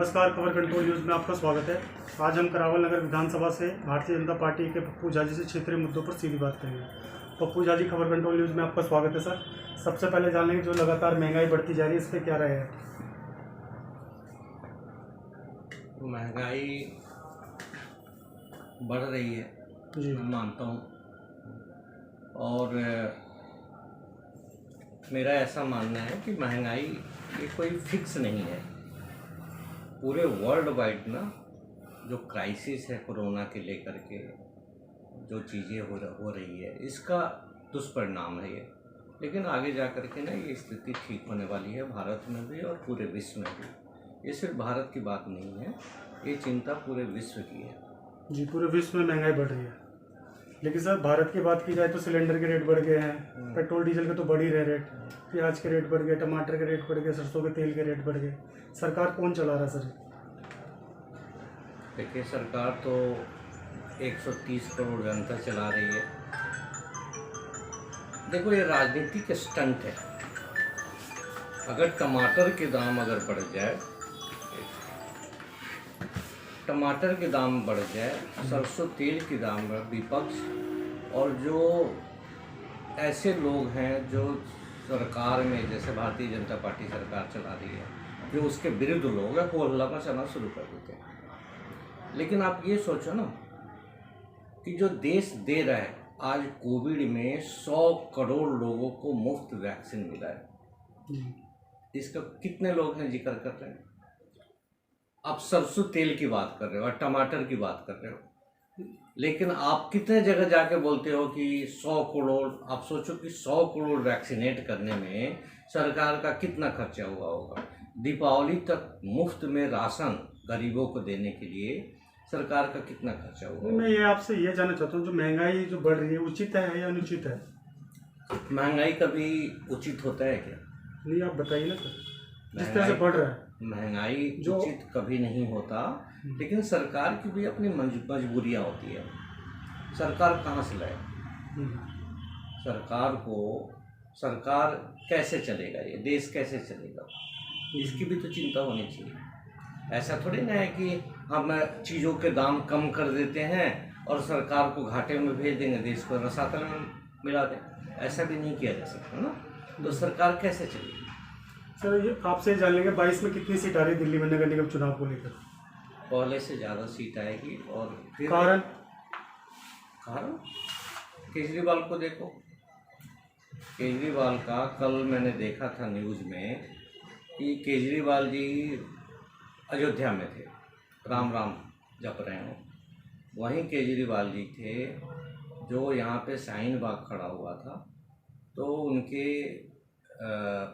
नमस्कार, खबर control news में आपका स्वागत है। आज हम करावल नगर विधानसभा से भारतीय जनता पार्टी के पप्पू झा जी से क्षेत्रीय मुद्दों पर सीधी बात करेंगे। पप्पू झा जी, खबर कंट्रोल न्यूज़ में आपका स्वागत है सर। सबसे पहले जान लेंगे, जो लगातार महंगाई बढ़ती जा रही है, इस पर क्या राय है? महंगाई बढ़ रही है जी, मैं मानता हूँ। और मेरा ऐसा मानना है कि महंगाई ये कोई फिक्स नहीं है। पूरे वर्ल्ड वाइड ना जो क्राइसिस है कोरोना के लेकर के, जो चीज़ें हो रही है, इसका दुष्परिणाम है ये। लेकिन आगे जा कर के ना ये स्थिति ठीक होने वाली है, भारत में भी और पूरे विश्व में भी। ये सिर्फ भारत की बात नहीं है, ये चिंता पूरे विश्व की है। जी, पूरे विश्व में महंगाई बढ़ रही है। लेकिन सर, भारत की बात की जाए तो सिलेंडर के रेट बढ़ गए हैं, पेट्रोल डीजल के तो बढ़ ही रहे रेट, प्याज के रेट बढ़ गए, टमाटर के रेट बढ़ गए, सरसों के तेल के रेट बढ़ गए। सरकार कौन चला रहा है सर? देखिए, सरकार तो 130 करोड़ जनता चला रही है। देखो, ये राजनीतिक स्टंट है। अगर टमाटर के दाम अगर बढ़ जाए, टमाटर के दाम बढ़ जाए, सरसों तेल के दाम बढ़, विपक्ष और जो ऐसे लोग हैं जो सरकार में, जैसे भारतीय जनता पार्टी सरकार चला रही है, जो उसके विरुद्ध लोग हैं, वो हल्ला मचाना शुरू कर देते हैं। लेकिन आप ये सोचो ना कि जो देश दे रहा है, आज कोविड में 100 करोड़ लोगों को मुफ्त वैक्सीन मिला है। इसका कितने लोग हैं जिक्र कर रहे हैं? आप सरसों तेल की बात कर रहे हो और टमाटर की बात कर रहे हो, लेकिन आप कितने जगह जाके बोलते हो कि 100 करोड़। आप सोचो कि 100 करोड़ वैक्सीनेट करने में सरकार का कितना खर्चा हुआ होगा। दीपावली तक मुफ्त में राशन गरीबों को देने के लिए सरकार का कितना खर्चा हुआ। मैं ये आपसे ये जानना चाहता हूँ, जो महंगाई जो बढ़ रही है, उचित है या अनुचित है? महंगाई कभी उचित होता है क्या? नहीं, आप बताइए ना सर, जिस तरह से बढ़ रहा है। महंगाई जो उचित कभी नहीं होता, लेकिन सरकार की भी अपनी मजबूरियाँ होती है। सरकार कहाँ से लाए? सरकार कैसे चलेगा, ये देश कैसे चलेगा, इसकी भी तो चिंता होनी चाहिए। ऐसा थोड़ी ना है कि हम चीज़ों के दाम कम कर देते हैं और सरकार को घाटे में भेज देंगे, देश को रसातल में मिला दें। ऐसा भी नहीं किया जा सकता ना। तो सरकार कैसे चलेगी? सर, ये आपसे जान लेंगे, 22 में कितनी सीट आ रही है दिल्ली में नगर निगम चुनाव को लेकर? पहले से ज़्यादा सीट आएगी। और फिर कारण केजरीवाल को देखो। केजरीवाल का कल मैंने देखा था न्यूज़ में कि केजरीवाल जी अयोध्या में थे, राम राम जप रहे हो। वहीं केजरीवाल जी थे जो यहाँ पे शाहीन बाग खड़ा हुआ था, तो उनके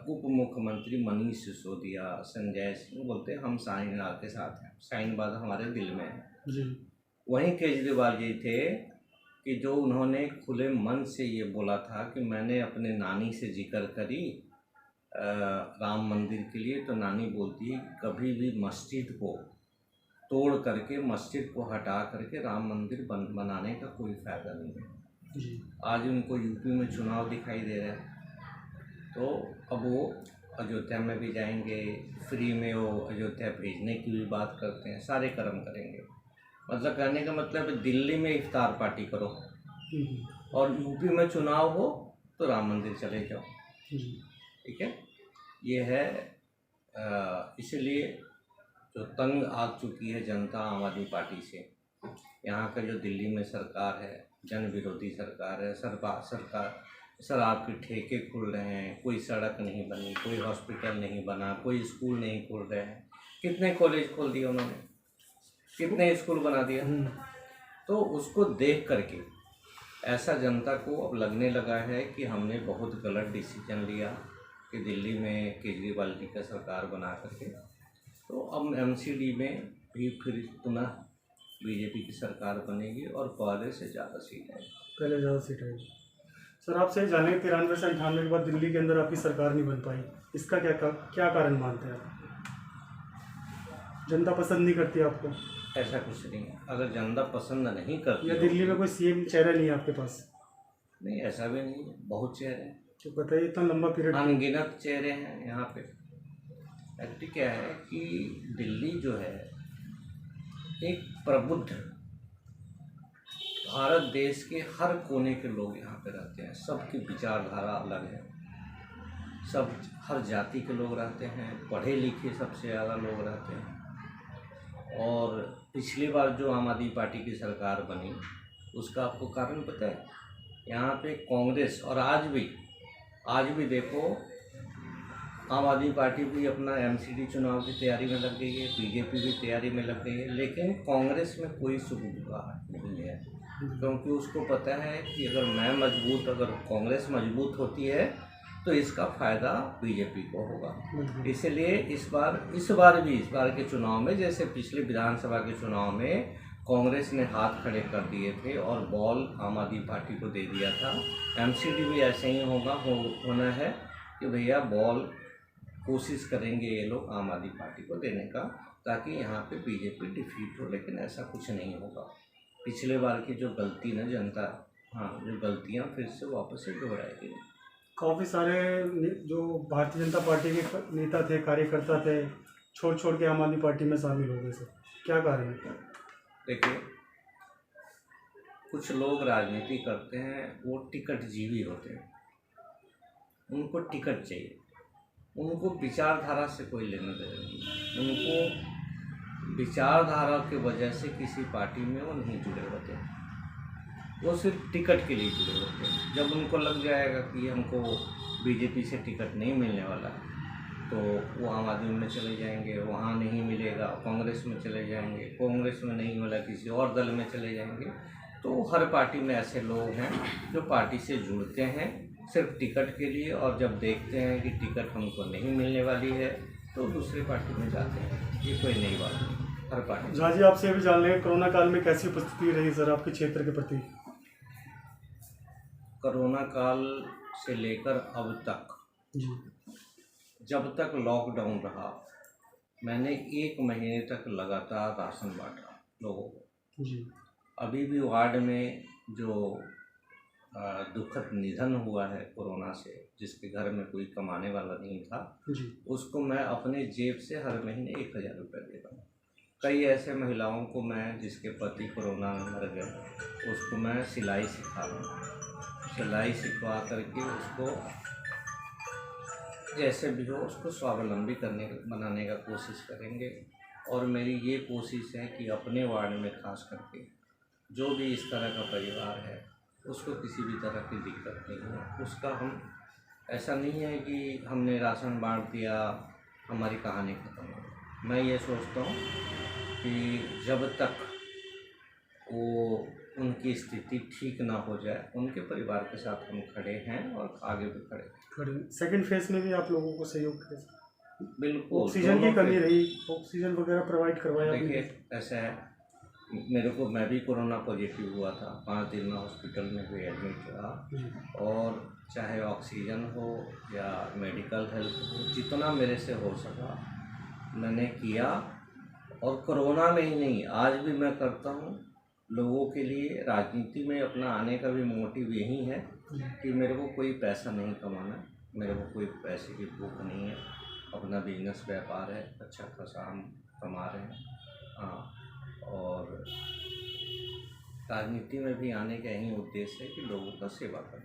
उप मुख्यमंत्री मनीष सिसोदिया, संजय सिंह बोलते हैं हम शाहीन बाग के साथ हैं, शाहीन बाग हमारे दिल में है जी। वहीं केजरीवाल जी थे कि जो उन्होंने खुले मन से ये बोला था कि मैंने अपने नानी से जिक्र करी राम मंदिर के लिए, तो नानी बोलती है कभी भी मस्जिद को तोड़ करके, मस्जिद को हटा करके राम मंदिर बनाने का कोई फ़ायदा नहीं है। जी। आज उनको यूपी में चुनाव दिखाई दे रहा है, तो अब वो अयोध्या में भी जाएंगे, फ्री में वो अयोध्या भेजने की भी बात करते हैं, सारे कर्म करेंगे। मतलब कहने का मतलब है दिल्ली में इफ्तार पार्टी करो और यूपी में चुनाव हो तो राम मंदिर चले जाओ। ठीक है, ये है। इसलिए जो तंग आ चुकी है जनता आम आदमी पार्टी से। यहाँ का जो दिल्ली में सरकार है, जन विरोधी सरकार है। सरकार शराब के ठेके खुल रहे हैं, कोई सड़क नहीं बनी, कोई हॉस्पिटल नहीं बना, कोई स्कूल नहीं खुल रहे हैं। कितने कॉलेज खोल दिए उन्होंने, कितने स्कूल बना दिया। तो उसको देख करके ऐसा जनता को अब लगने लगा है कि हमने बहुत गलत डिसीजन लिया कि दिल्ली में केजरीवाल जी का सरकार बना करके। तो अब एमसीडी में भी फिर पुनः बीजेपी की सरकार बनेगी और पहले से ज़्यादा सीट आएगी। सर, आपसे जानेंगे, 93 से 98 के बाद दिल्ली के अंदर आपकी सरकार नहीं बन पाई, इसका क्या कारण मानते हैं आप? जनता पसंद नहीं करती आपको? ऐसा कुछ नहीं है। अगर जनता पसंद नहीं करती, या दिल्ली में कोई सीएम चेहरा नहीं है आपके पास? नहीं, ऐसा भी नहीं है, बहुत चेहरे हैं। तो बताइए, इतना लंबा पीरियड, अनगिनत चेहरे हैं यहाँ पे। एक्चुअली क्या है कि दिल्ली जो है एक प्रबुद्ध, भारत देश के हर कोने के लोग यहाँ पे रहते हैं, सबकी विचारधारा अलग है, सब हर जाति के लोग रहते हैं, पढ़े लिखे सबसे ज़्यादा लोग रहते हैं। और पिछली बार जो आम आदमी पार्टी की सरकार बनी उसका आपको कारण पता है? यहाँ पे कांग्रेस, और आज भी देखो आम आदमी पार्टी भी अपना एमसीडी चुनाव की तैयारी में लग गई है, बीजेपी भी तैयारी में लग गई है, लेकिन कांग्रेस में कोई सुगबुगाहट नहीं है, क्योंकि उसको पता है कि अगर कांग्रेस मजबूत होती है तो इसका फ़ायदा बीजेपी को होगा। इसलिए इस बार के चुनाव में, जैसे पिछले विधानसभा के चुनाव में कांग्रेस ने हाथ खड़े कर दिए थे और बॉल आम आदमी पार्टी को दे दिया था, एमसीडी भी ऐसे ही होना है कि भैया बॉल कोशिश करेंगे ये लोग आम आदमी पार्टी को देने का, ताकि यहाँ पे बीजेपी डिफीट हो, लेकिन ऐसा कुछ नहीं होगा। पिछले बार की जो गलती ना जनता, जो गलतियाँ फिर से वापस से दोहराएगी। काफ़ी सारे जो भारतीय जनता पार्टी के नेता थे, कार्यकर्ता थे, छोड़ के आम आदमी पार्टी में शामिल हो गए सर, क्या कारण है? देखिए, कुछ लोग राजनीति करते हैं, वो टिकट जीवी होते हैं, उनको टिकट चाहिए, उनको विचारधारा से कोई लेना देना नहीं, उनको विचारधारा की वजह से किसी पार्टी में वो नहीं जुड़े होते, वो सिर्फ टिकट के लिए जुड़े होते हैं। जब उनको लग जाएगा कि हमको बीजेपी से टिकट नहीं मिलने वाला है तो वो आम आदमी में चले जाएंगे, वहाँ नहीं मिलेगा कांग्रेस में चले जाएंगे, कांग्रेस में नहीं मिला किसी और दल में चले जाएंगे। तो हर पार्टी में ऐसे लोग हैं जो पार्टी से जुड़ते हैं सिर्फ टिकट के लिए, और जब देखते हैं कि टिकट हमको नहीं मिलने वाली है तो दूसरी पार्टी में जाते हैं। ये कोई नई बात नहीं, हर पार्टी। झा जी, आपसे भी जान लेंगे, कोरोना काल में कैसी उपस्थिति रही सर आपके क्षेत्र के प्रति? कोरोना काल से लेकर अब तक जी, जब तक लॉकडाउन रहा, मैंने 1 महीने तक लगातार राशन बांटा लोगों को। जी, अभी भी वार्ड में जो दुखद निधन हुआ है कोरोना से, जिसके घर में कोई कमाने वाला नहीं था, जी, उसको मैं अपने जेब से हर महीने 1000 रुपये देता हूँ। कई ऐसे महिलाओं को मैं, जिसके पति कोरोना में मर गए, उसको मैं सिलाई सिखा रहा हूँ। सिलाई सिखवा करके उसको जैसे भी हो उसको स्वावलंबी बनाने का कोशिश करेंगे। और मेरी ये कोशिश है कि अपने वार्ड में खास करके जो भी इस तरह का परिवार है उसको किसी भी तरह की दिक्कत नहीं है, उसका हम, ऐसा नहीं है कि हमने राशन बांट दिया हमारी कहानी ख़त्म हो गई। मैं ये सोचता हूँ कि जब तक वो उनकी स्थिति ठीक ना हो जाए, उनके परिवार के साथ हम खड़े हैं और आगे भी खड़े। सेकंड फेज में भी आप लोगों को सहयोग करें? बिल्कुल। ऑक्सीजन की कमी रही, ऑक्सीजन वगैरह प्रोवाइड करवाया? देखिए, ऐसा है, मैं भी कोरोना पॉजिटिव हुआ था, 5 दिन में हॉस्पिटल में भी एडमिट रहा, और चाहे ऑक्सीजन हो या मेडिकल हेल्प हो, जितना मेरे से हो सका मैंने किया। और कोरोना में ही नहीं, आज भी मैं करता हूँ लोगों के लिए। राजनीति में अपना आने का भी मोटिव यही है कि मेरे को कोई पैसा नहीं कमाना, मेरे को कोई पैसे की भूख नहीं है, अपना बिजनेस व्यापार है, अच्छा खासा हम कमा रहे हैं। हाँ, और राजनीति में भी आने का यही उद्देश्य है कि लोगों का सेवा कर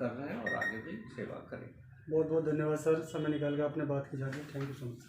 रहे हैं और आगे भी सेवा करें। बहुत बहुत धन्यवाद सर, समय निकाल कर आपने बात की। जाके थैंक यू सो मच।